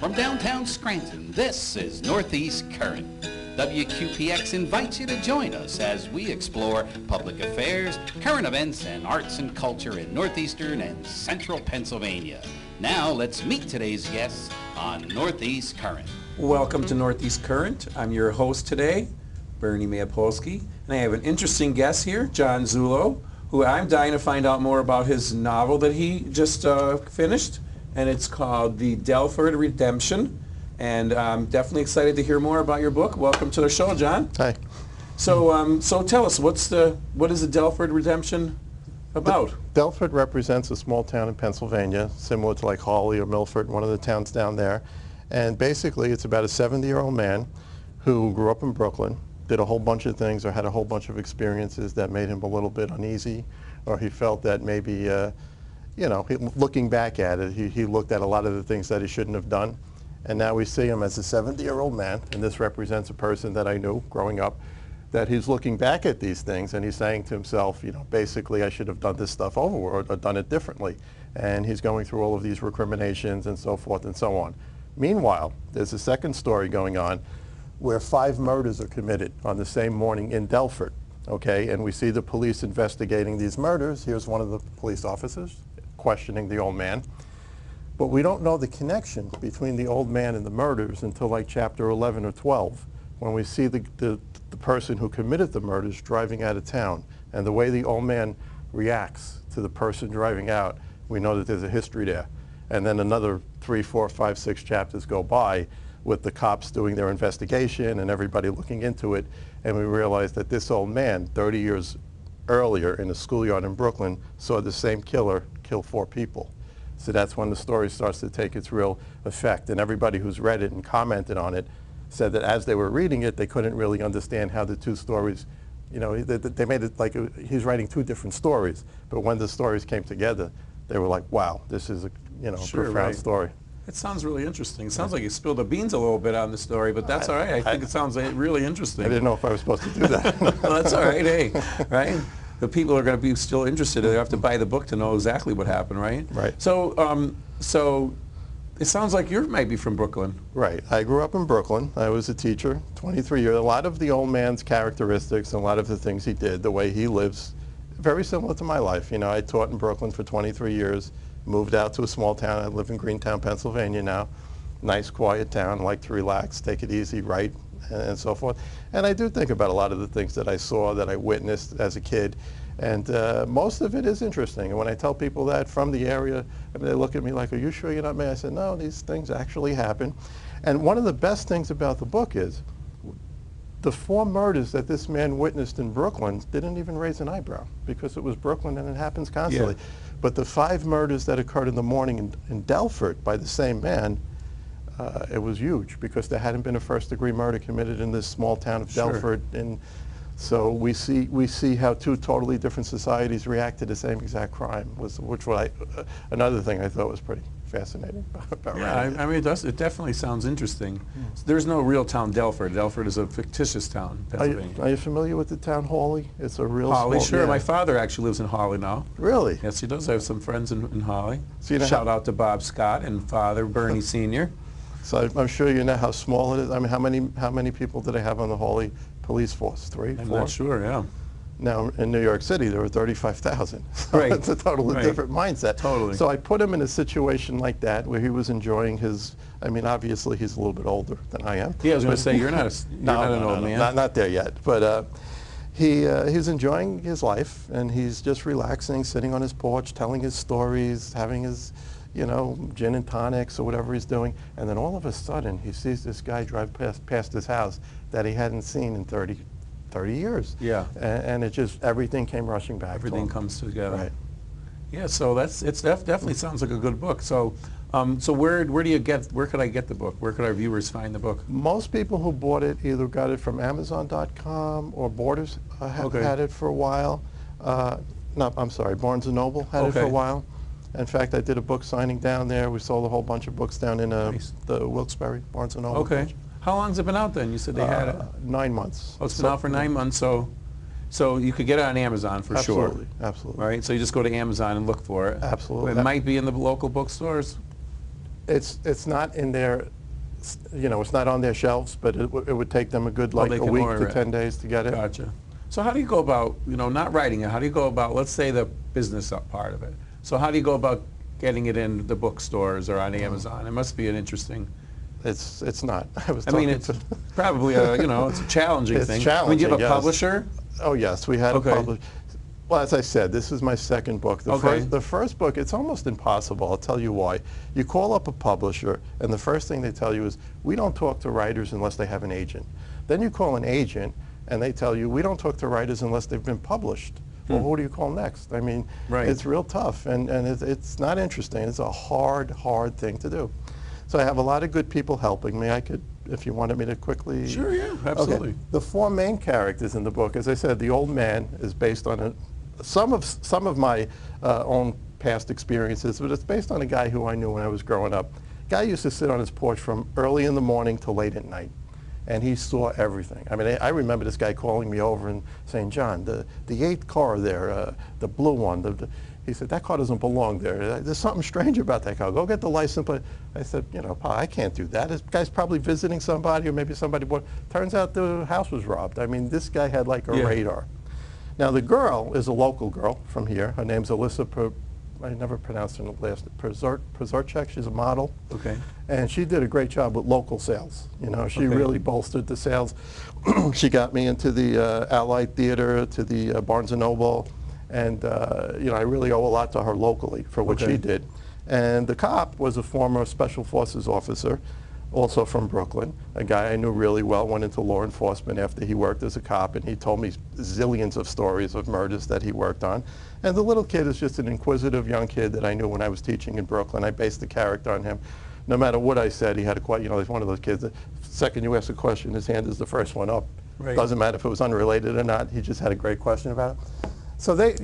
From downtown Scranton, this is Northeast Current. WQPX invites you to join us as we explore public affairs, current events, and arts and culture in northeastern and central Pennsylvania. Now, let's meet today's guests on Northeast Current. Welcome to Northeast Current. I'm your host today, Bernie Maopolski, and I have an interesting guest here, John Zullo, who I'm dying to find out more about his novel that he just finished, and it's called The Delford Redemption. And I'm definitely excited to hear more about your book. Welcome to the show, John. Hi. So, so tell us, what is the Delford Redemption about? Delford represents a small town in Pennsylvania, similar to like Hawley or Milford, one of the towns down there. And basically, it's about a 70-year-old man who grew up in Brooklyn, did a whole bunch of things or had a whole bunch of experiences that made him a little bit uneasy, or he felt that maybe, you know, looking back at it, he looked at a lot of the things that he shouldn't have done. And now we see him as a 70-year-old man, and this represents a person that I knew growing up, that he's looking back at these things and he's saying to himself, you know, basically I should have done this stuff over or done it differently. And he's going through all of these recriminations and so forth and so on. Meanwhile, there's a second story going on where 5 murders are committed on the same morning in Delford, okay? And we see the police investigating these murders. Here's one of the police officers questioning the old man. But we don't know the connection between the old man and the murders until like chapter 11 or 12, when we see the person who committed the murders driving out of town. And the way the old man reacts to the person driving out, we know that there's a history there. And then another 3, 4, 5, 6 chapters go by with the cops doing their investigation and everybody looking into it. And we realize that this old man, 30 years earlier in a schoolyard in Brooklyn, saw the same killer kill 4 people. So that's when the story starts to take its real effect. And everybody who's read it and commented on it said that as they were reading it, they couldn't really understand how the 2 stories, you know, they made it like he's writing 2 different stories. But when the stories came together, they were like, wow, this is a, you know, profound story. It sounds really interesting. It sounds like you spilled the beans a little bit on the story, but that's all right. I think it sounds really interesting. I didn't know if I was supposed to do that. Well, that's all right, hey, right? The people are going to be still interested. They have to buy the book to know exactly what happened, right? Right. So, so it sounds like you might be from Brooklyn. Right. I grew up in Brooklyn. I was a teacher, 23 years. A lot of the old man's characteristics and a lot of the things he did, the way he lives, very similar to my life. You know, I taught in Brooklyn for 23 years, moved out to a small town. I live in Greentown, Pennsylvania now. Nice, quiet town, like to relax, take it easy, write, and so forth. And I do think about a lot of the things that I saw, that I witnessed as a kid. And most of it is interesting. And when I tell people that from the area, I mean, they look at me like, are you sure you're not me? I said, no, these things actually happen. And one of the best things about the book is the 4 murders that this man witnessed in Brooklyn didn't even raise an eyebrow, because it was Brooklyn and it happens constantly. Yeah. But the 5 murders that occurred in the morning in Delford by the same man, it was huge, because there hadn't been a first-degree murder committed in this small town of Delford. And so we see how 2 totally different societies react to the same exact crime, which another thing I thought was pretty fascinating about writing. I mean, it definitely sounds interesting. There's no real town Delford. Delford is a fictitious town, Pennsylvania. Are you familiar with the town Hawley? It's a real Hawley, small, sure. Yeah. My father actually lives in Hawley now. Really? Yes, he does. I have some friends in Hawley. So you know Shout out to Bob Scott and Father Bernie Sr. So I'm sure you know how small it is. I mean, how many people do they have on the Hawley police force? 3, 4? I'm not sure, yeah. Now, in New York City, there were 35,000. So right. It's a totally different mindset. Totally. So I put him in a situation like that, where he was enjoying his, I mean, obviously he's a little bit older than I am. Yeah, I was going to say, you're not an old man. Not there yet. But he's enjoying his life, and he's just relaxing, sitting on his porch, telling his stories, having his, you know, gin and tonics or whatever he's doing. And then all of a sudden, he sees this guy drive past his house that he hadn't seen in 30 years. Yeah. And it just, everything came rushing back. Everything comes together. Right. Yeah, so definitely sounds like a good book. So, so where could I get the book? Where could our viewers find the book? Most people who bought it either got it from Amazon.com or Borders had it for a while. No, I'm sorry, Barnes & Noble had it for a while. In fact, I did a book signing down there. We sold a whole bunch of books down in the Wilkes-Barre, Barnes & Noble. Okay. How long has it been out then? You said they had it? 9 months. Oh, it's been out for 9 months, so you could get it on Amazon for sure. Absolutely, absolutely. Right? So you just go to Amazon and look for it. Absolutely. It might be in the local bookstores. It's not in their, it's not on their shelves, but it would take them a good like they a can week order to it. 10 days to get it. Gotcha. So how do you go about, not writing it, how do you go about, let's say the business part of it. So how do you go about getting it in the bookstores or on Amazon? It must be an interesting... It's not. I mean, it's probably it's a challenging It's thing. challenging, I mean, do you have a yes. publisher? Oh yes, we had Okay. a publisher. Well, as I said, this is my second book. The first book, it's almost impossible. I'll tell you why. You call up a publisher, and the first thing they tell you is, we don't talk to writers unless they have an agent. Then you call an agent, and they tell you, we don't talk to writers unless they've been published. Well, who do you call next? I mean, Right. it's real tough, and it's not interesting. It's a hard thing to do. So I have a lot of good people helping me. I could, if you wanted me to quickly... Sure, yeah, absolutely. Okay. The four main characters in the book, as I said, the old man is based on some of my own past experiences, but it's based on a guy who I knew when I was growing up. Guy used to sit on his porch from early in the morning till late at night, and he saw everything. I mean, I remember this guy calling me over and saying, John, the 8th car there, the blue one, he said, that car doesn't belong there. There's something strange about that car. Go get the license plate. I said, Pa, I can't do that. This guy's probably visiting somebody, or maybe somebody bought. Turns out the house was robbed. I mean, this guy had like a radar. Now, the girl is a local girl from here. Her name's Alyssa, I never pronounced her last name, Przorczak. She's a model. Okay. And she did a great job with local sales. She really bolstered the sales. She got me into the Allied Theater, to the Barnes & Noble. And, I really owe a lot to her locally for what she did. And the cop was a former Special Forces officer, also from Brooklyn, a guy I knew really well, went into law enforcement after he worked as a cop, and he told me zillions of stories of murders that he worked on. And the little kid is just an inquisitive young kid that I knew when I was teaching in Brooklyn. I based the character on him. No matter what I said, he had a quite, he's one of those kids that the second you ask a question, his hand is the first one up. Right. Doesn't matter if it was unrelated or not, he just had a great question about it. So they,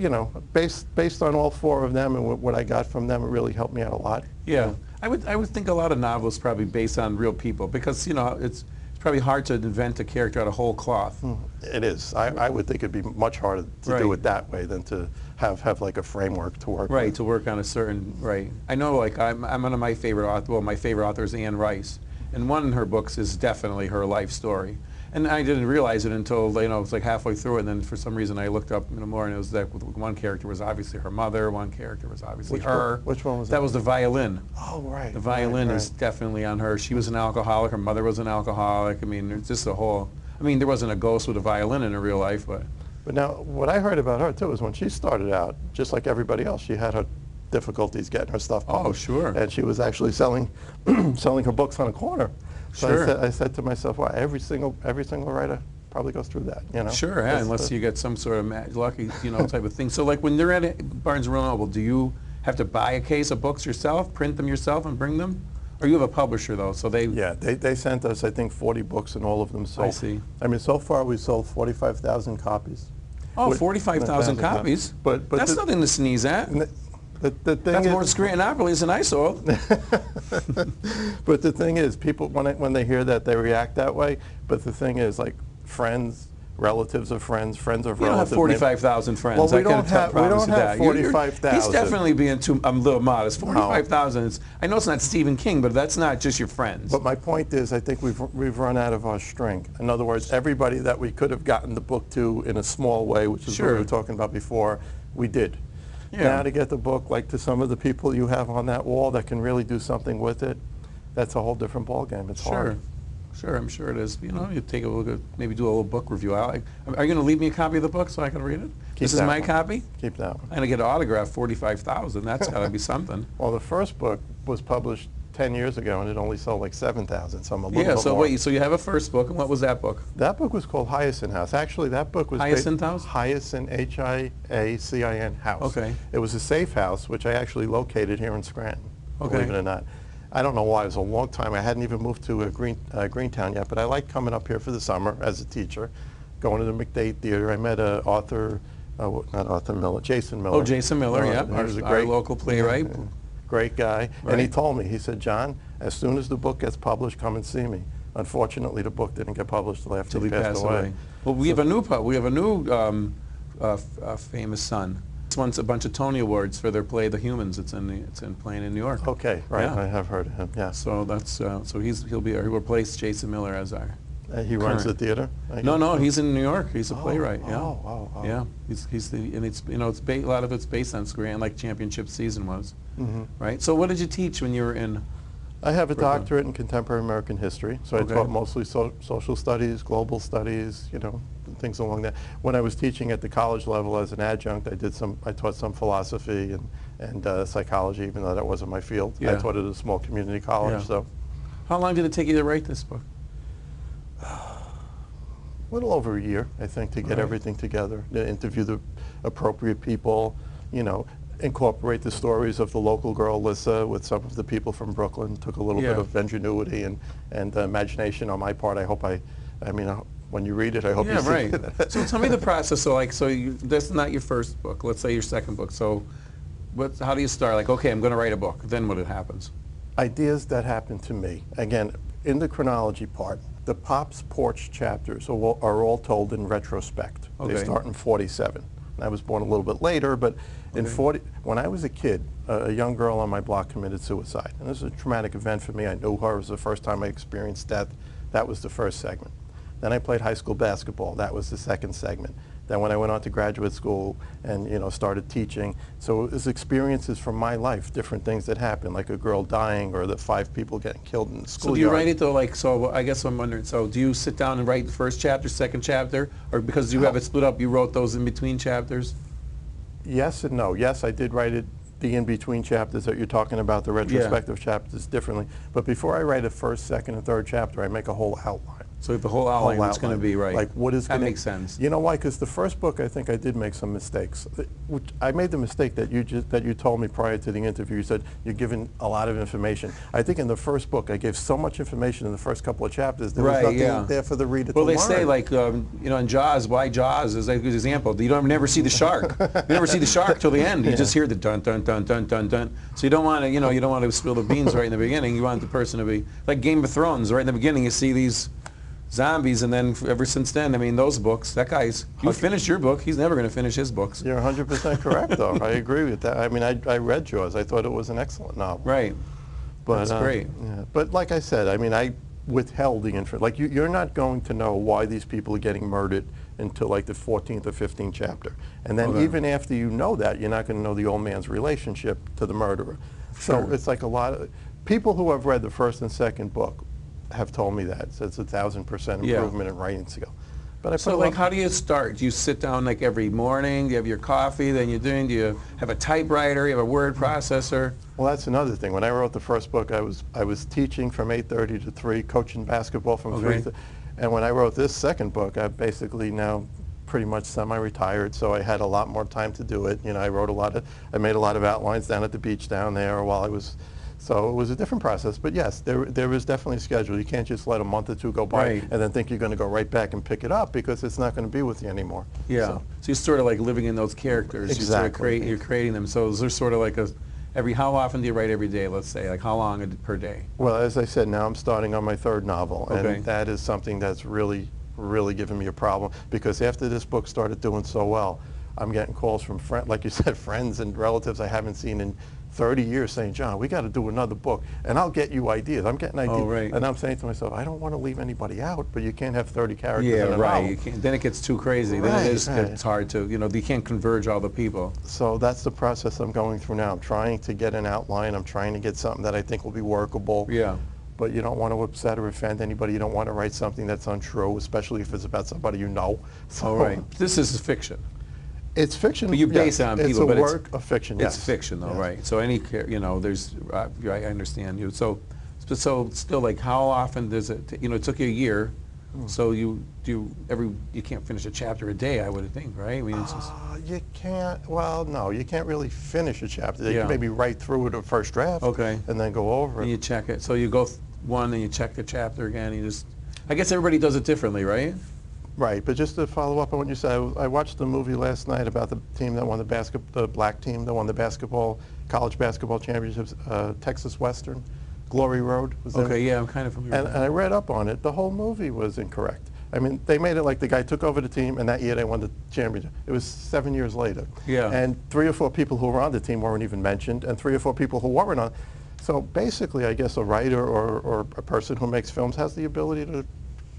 based on all four of them and what I got from them, it really helped me out a lot. Yeah, I would think a lot of novels probably based on real people, because it's probably hard to invent a character out of whole cloth. It is. I would think it'd be much harder to do it that way than to have like a framework to work Right, with. to work on a certain, right. I know, like, I'm one of my favorite authors, well, my favorite author is Anne Rice, and one of her books is definitely her life story. And I didn't realize it until, it was like halfway through it, and then for some reason I looked up more, and it was that one character was obviously her mother, one character was obviously her. Which one was that? That was the violin. Oh, right. The violin right. is definitely on her. She was an alcoholic, her mother was an alcoholic. I mean, it's just a whole, there wasn't a ghost with a violin in her real life, but. But now, what I heard about her, too, is when she started out, just like everybody else, she had her difficulties getting her stuff published. Oh, sure. And she was actually selling her books on a corner. So Sure. I said to myself, well, every single writer probably goes through that, Sure, yeah, unless you get some sort of lucky, type of thing. So, like, when they're at Barnes & Noble, do you have to buy a case of books yourself, print them yourself, and bring them? Or you have a publisher, though, so they... Yeah, they sent us, I think, 40 books, and all of them sold. I see. I mean, so far we've sold 45,000 copies. Oh, With- 45,000 copies? But That's nothing to sneeze at. The thing That's is, more Scrantonopolis than I sold. but the thing is, people, when they hear that, they react that way. But the thing is, like, friends, relatives of friends, friends of You don't have relatives. 45,000 friends. Well, we I can don't have- we promise don't you have that. You're- 45,000. He's definitely being a little modest. 45,000 is, I know it's not Stephen King, but that's not just your friends. But my point is, I think we've run out of our strength. In other words, everybody that we could have gotten the book to in a small way, which is what we were talking about before, we did. Yeah. Now to get the book, like, to some of the people you have on that wall that can really do something with it, that's a whole different ballgame. It's hard. Sure, I'm sure it is. You take a look at, maybe do a little book review. Are you going to leave me a copy of the book so I can read it? This is my copy? Keep that one. I'm going to get an autograph, 45,000. That's got to be something. Well, the first book was published 10 years ago, and it only sold like 7,000, so I'm a little bit so more. wait, so you have a first book, and what was that book? That book was called Hyacinth House. Actually, that book was... Hyacinth House? Hyacinth, H-I-A-C-I-N House. Okay. It was a safe house, which I actually located here in Scranton, believe it or not. I don't know why. It was a long time. I hadn't even moved to Greentown yet, but I liked coming up here for the summer as a teacher, going to the McDade Theater. I met author, not Arthur Miller, Jason Miller. Oh, Jason Miller, yeah. He was a Our great local playwright. Great guy. Right. And he told me, he said, John, as soon as the book gets published, come and see me. Unfortunately, the book didn't get published till after he passed away. Well, we have a new famous son. just won a bunch of Tony Awards for their play The Humans. It's playing in New York. Okay, right. Yeah. I have heard of him. Yeah. So that's so he'll replace Jason Miller as our. He runs the theater. No, he's in New York. He's a playwright. Yeah. Oh. Yeah. He's and it's a lot of it's based on Scranton, like Championship Season was. Right. So what did you teach when you were in? I have a Brooklyn? doctorate in contemporary American history, so I taught mostly social studies, global studies, things along that. When I was teaching at the college level as an adjunct, I taught some philosophy and psychology, even though that wasn't my field. Yeah. I taught at a small community college. Yeah. So, How long did it take you to write this book? a little over a year, I think, to get everything together, to interview the appropriate people, incorporate the stories of the local girl, Lissa, with some of the people from Brooklyn. Took a little bit of ingenuity and imagination on my part. When you read it, I hope you see right. it. So tell me the process. So that's not your first book. Let's say your second book. So how do you start? Like, okay, I'm going to write a book. Then what happens? Ideas that happen to me. Again, in the chronology part, the Pop's Porch chapters are all told in retrospect. Okay. They start in 47. I was born a little bit later, but when I was a kid, a young girl on my block committed suicide. And this was a traumatic event for me. I knew her. It was the first time I experienced death. That was the first segment. Then I played high school basketball. That was the second segment. Then when I went on to graduate school and started teaching, so it was experiences from my life, different things that happened, like a girl dying or the 5 people getting killed in the schoolyard. So do you write it though, so I guess I'm wondering, so do you sit down and write the first chapter, second chapter, or because you have it split up, you wrote those in between chapters? Yes and no. Yes, I did write the in-between chapters that you're talking about, the retrospective chapters differently. But before I write a first, second, and third chapter, I make a whole outline. So the whole outline, what's going to be, right? Like what is that makes sense. You know why? Because the first book, I think I did make some mistakes. I made the mistake that you told me prior to the interview. You said you're giving a lot of information. I think in the first book, I gave so much information in the first couple of chapters. There was nothing there for the reader to learn. Well, they say, like, in Jaws, why Jaws is a good example. You never see the shark. You never see the shark till the end. You just hear the dun dun dun dun dun dun. So you don't want to, you don't want to spill the beans right in the beginning. You want the person to be like Game of Thrones. Right in the beginning, you see these zombies, and then ever since then, those books, you finished your book, he's never going to finish his books. You're 100% correct, though. I agree with that. I read Jaws. I thought it was an excellent novel. Right. But, that's great. Yeah. But like I said, I withheld the information. Like, you're not going to know why these people are getting murdered until like the 14th or 15th chapter. And then even after you know that, you're not going to know the old man's relationship to the murderer. So it's like a lot of people who have read the first and second book have told me that. So it's 1,000% improvement in writing skill. But how do you start? Do you sit down like every morning? Do you have your coffee? Do you have a typewriter? You have a word processor? Well, that's another thing. When I wrote the first book, I was teaching from 8:30 to 3, coaching basketball from 3. And when I wrote this second book, I basically now pretty much semi-retired, so I had a lot more time to do it. I made a lot of outlines down at the beach down there while I was. So it was a different process, but yes, there is definitely a schedule. You can't just let a month or two go by and then think you're going to go right back and pick it up, because it's not going to be with you anymore. Yeah. So you're sort of like living in those characters. Exactly. You're creating them. So is there sort of like how often do you write every day, let's say? Like how long per day? Well, as I said, now I'm starting on my 3rd novel, and that is something that's really, really giving me a problem, because after this book started doing so well, I'm getting calls from like you said, friends and relatives I haven't seen in 30 years saying, John, we got to do another book, and I'll get you ideas. I'm getting ideas. And I'm saying to myself, I don't want to leave anybody out, but you can't have 30 characters in a novel. You can't, then it gets too crazy. Then it's hard to, you can't converge all the people. So that's the process I'm going through now. I'm trying to get an outline. I'm trying to get something that I think will be workable. Yeah. But you don't want to upset or offend anybody. You don't want to write something that's untrue, especially if it's about somebody you know. So, This is fiction. It's fiction. But you base it on people. It's a work of fiction, yes. It's fiction, though, right? So there's, I understand you. So still, like, how often does it, it took you a year, so you can't finish a chapter a day, I would think, right? It's just... You can't, well, no, you can't really finish a chapter. You can maybe write through it a first draft, and then go over it. And you check it. So you go one, and you check the chapter again, I guess everybody does it differently, right? Right, but just to follow up on what you said, I watched the movie last night about the team that won the black team that won the college basketball championships, Texas Western, Glory Road. Yeah, I'm kind of familiar. And I read up on it. The whole movie was incorrect. I mean, they made it like the guy took over the team, and that year they won the championship. It was 7 years later. Yeah. And 3 or 4 people who were on the team weren't even mentioned, and 3 or 4 people who weren't on. So basically, I guess a writer or a person who makes films has the ability to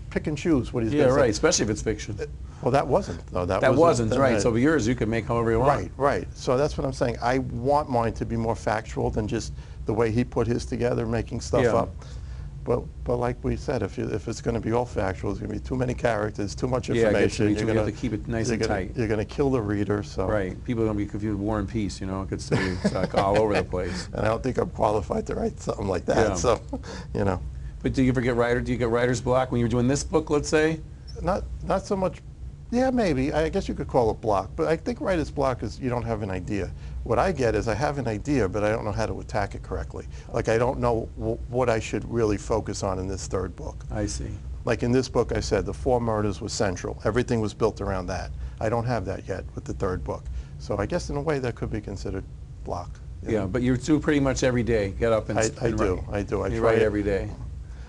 pick and choose what he's going to say. Right, especially if it's fiction. Well, that wasn't, though. That wasn't, right. So yours, you could make however you want. Right. So that's what I'm saying. I want mine to be more factual than just the way he put his together, making stuff up. But like we said, if it's going to be all factual, it's going to be too many characters, too much information. You have to keep it nice and tight. You're going to kill the reader. So right. People are going to be confused with War and Peace. You know, it gets to be like all over the place. And I don't think I'm qualified to write something like that. Yeah. So, you know. But do you ever get writer's block when you're doing this book? Let's say. Not so much. Yeah, maybe. I guess you could call it block. But I think writer's block is you don't have an idea. What I get is I have an idea, but I don't know how to attack it correctly. Like I don't know what I should really focus on in this third book. I see. Like in this book, I said the 4 murders was central. Everything was built around that. I don't have that yet with the third book. So I guess in a way that could be considered block. Yeah, but you do pretty much every day. Get up and I write. do. I You write every day.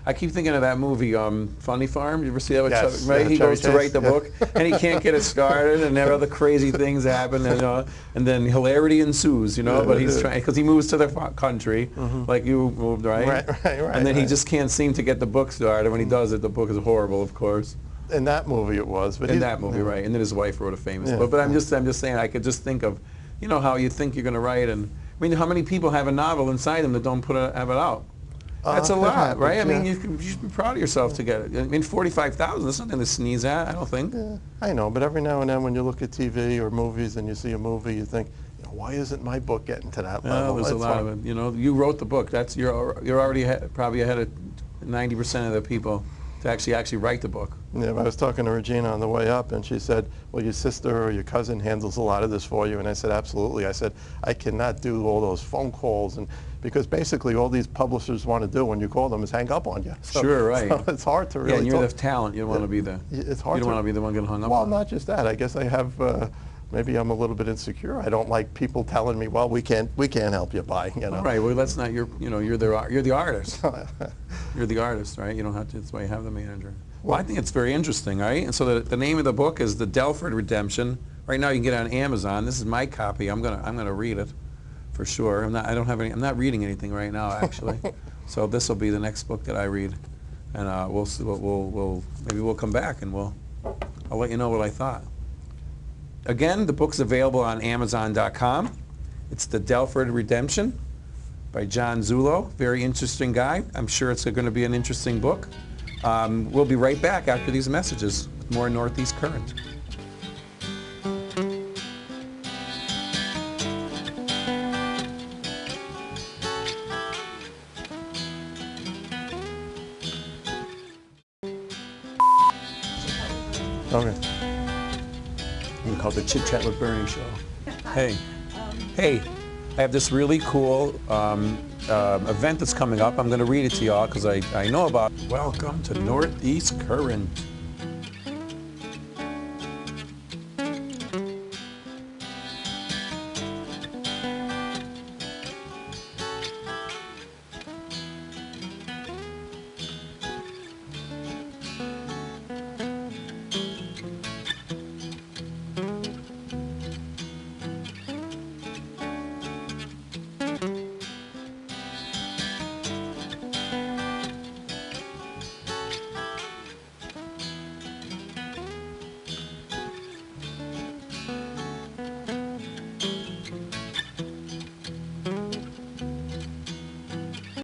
I keep thinking of that movie, Funny Farm. You ever see that? Yes, right? He goes to write the yeah. book, and he can't get it started, and there are other crazy things happen, and then hilarity ensues, you know. But he's trying because he moves to the country, like you moved, right? Right. And then he just can't seem to get the book started. When he does it, the book is horrible, of course. In that movie, it was. But in that movie, right? And then his wife wrote a famous book. But I'm just saying, I could just think of, you know, how you think you're going to write, and I mean, how many people have a novel inside them that don't have it out? That's a lot, happens, right? I mean, yeah. you should be proud of yourself to get it. I mean, 45,000, that's nothing to sneeze at, I don't think. Yeah, I know, but every now and then when you look at TV or movies and you see a movie, you think, you know, why isn't my book getting to that level? There's a lot of it. You know, you wrote the book. You're already probably ahead of 90% of the people to actually write the book. Yeah, I was talking to Regina on the way up, and she said, well, your sister or your cousin handles a lot of this for you. And I said, absolutely. I said, I cannot do all those phone calls, and because basically all these publishers want to do when you call them is hang up on you. So, sure, right. So it's hard to really and you're the talent. You don't want to be the. It's hard. You don't want to be the one getting hung up on. Well, not just that. I guess I have. Maybe I'm a little bit insecure. I don't like people telling me, well, we can't help you buy. You know. All right. Well, that's not your. You know, you're the artist. You're the artist, right? You don't have to. That's why you have the manager. Well, I think it's very interesting, right? And so the name of the book is The Delford Redemption. Right now, you can get it on Amazon. This is my copy. I'm gonna read it, for sure. I'm not reading anything right now, actually. So this will be the next book that I read, and maybe we'll come back and I'll let you know what I thought. Again, the book's available on Amazon.com. It's The Delford Redemption by John Zullo. Very interesting guy. I'm sure it's going to be an interesting book. We'll be right back after these messages with more Northeast Current. Okay. You can call it the Chit Chat with Bernie show. Hey, I have this really cool event that's coming up. I'm going to read it to y'all because I know about it. Welcome to Northeast Current.